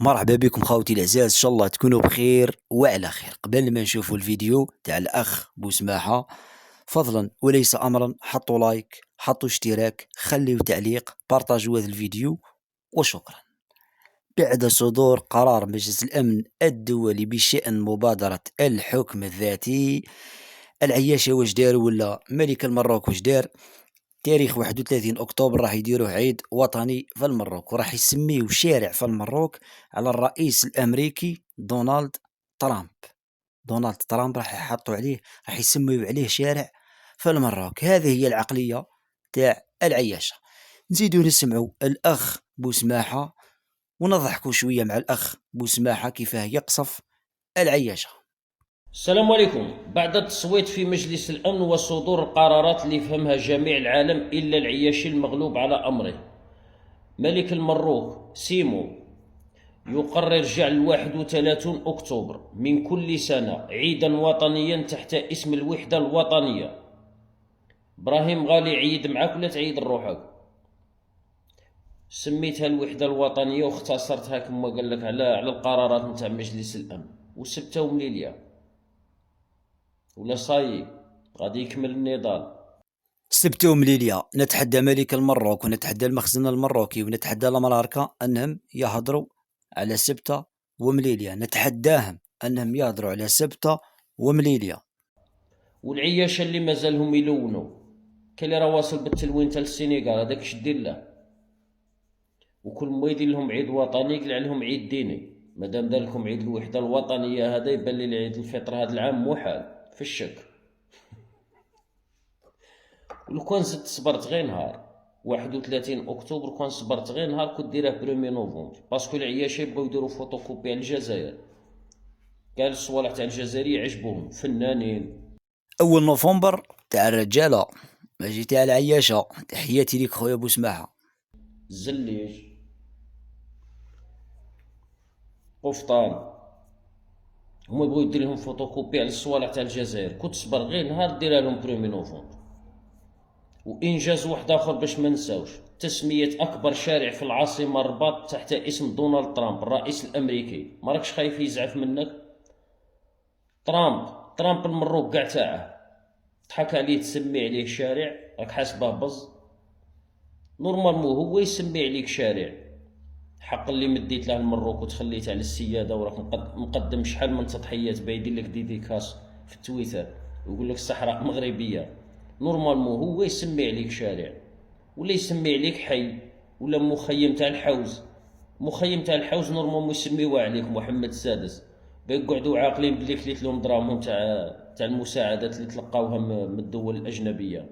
مرحبا بكم خوتي الأعزاء، إن شاء الله تكونوا بخير وعلى خير. قبل ما نشوفوا الفيديو تاع الأخ بوسماحة، فضلا وليس أمرا حطوا لايك، حطوا اشتراك، خليوا تعليق، بارطاجوا هذا الفيديو وشكرا. بعد صدور قرار مجلس الأمن الدولي بشأن مبادرة الحكم الذاتي، العياشة واش دار ولا ملك المروك واش دار؟ تاريخ 31 أكتوبر راح يديروه عيد وطني في المروك، وراح يسميه شارع في المروك على الرئيس الأمريكي دونالد ترامب. دونالد ترامب راح يحطوا عليه، راح يسميوا عليه شارع في المروك. هذه هي العقلية تاع العياشة. نزيدو نسمعوا الأخ بوسماحة ونضحكوا شوية مع الأخ بوسماحة كيفاه يقصف العياشة. السلام عليكم. بعد التصويت في مجلس الأمن وصدور القرارات اللي يفهمها جميع العالم إلا العياشي المغلوب على أمره، ملك المروك سيمو يقرر جعل 31 أكتوبر من كل سنة عيدا وطنيا تحت اسم الوحدة الوطنية. إبراهيم غالي عيد معاك ولا تعيد لروحك؟ سميتها الوحدة الوطنية واختصرتها كما قال لك على القرارات نتاع مجلس الأمن، وسبتها ومليليا ولا صاي غادي يكمل النضال. سبتو مليليا نتحدى ملك المروك ونتحدى المخزن المروكي ونتحدى المراركة أنهم يهضروا على سبتة ومليليا، نتحداهم أنهم يهضروا على سبتة ومليليا. والعياشة اللي مازالهم يلونوا كاين اللي راه واصل بالتلوين تاع السينيغال، هذاك شدير له، وكل ما يدير لهم عيد وطني يقلع لهم عيد ديني. مادام دار لكم عيد الوحدة الوطنية هذا يبان لي عيد الفطر هذا العام محال في الشك. ولو كان زدت صبرت غير نهار 31 أكتوبر، كان صبرت غير نهار كنت ديره برومي نوفمبر، باسكو العياشة يبغيو يديروا فوتوكوبي على الجزائر. قال الصوالح تاع الجزائرية يعجبوهم فنانين. أول نوفمبر تاع الرجالة ماشي تاع العياشة. تحياتي ليك خويا بوسماحة. زليج قفطان هما يبغيو يدير لهم فوتوكوبي على الصوالح تاع الجزائر، كنت صبر غير نهار ديرها لهم برومي نوفمبر. وانجاز واحد اخر باش ما نساوش، تسمية اكبر شارع في العاصمة الرباط تحت اسم دونالد ترامب الرئيس الامريكي. ما راكش خايف يزعف منك؟ ترامب المروك كاع تاعه تحكى عليه تسمي عليه شارع، راك حاسبه بز؟ نورمالمون هو يسمي عليك شارع، حق اللي مديت له المروك وتخليت على السياده، وراك مقدم شحال من تضحيات بايدين لك ديديكاس في التويتر ويقول لك الصحراء مغربيه. نورمالمون هو يسمي عليك شارع، ولا يسمي عليك حي، ولا مخيم تاع الحوز. مخيم تاع الحوز نورمالمون يسميوه عليك محمد السادس، بيقعدوا عاقلين بلي كليت لهم دراهمهم تاع المساعدات اللي تلقاوها من الدول الاجنبيه.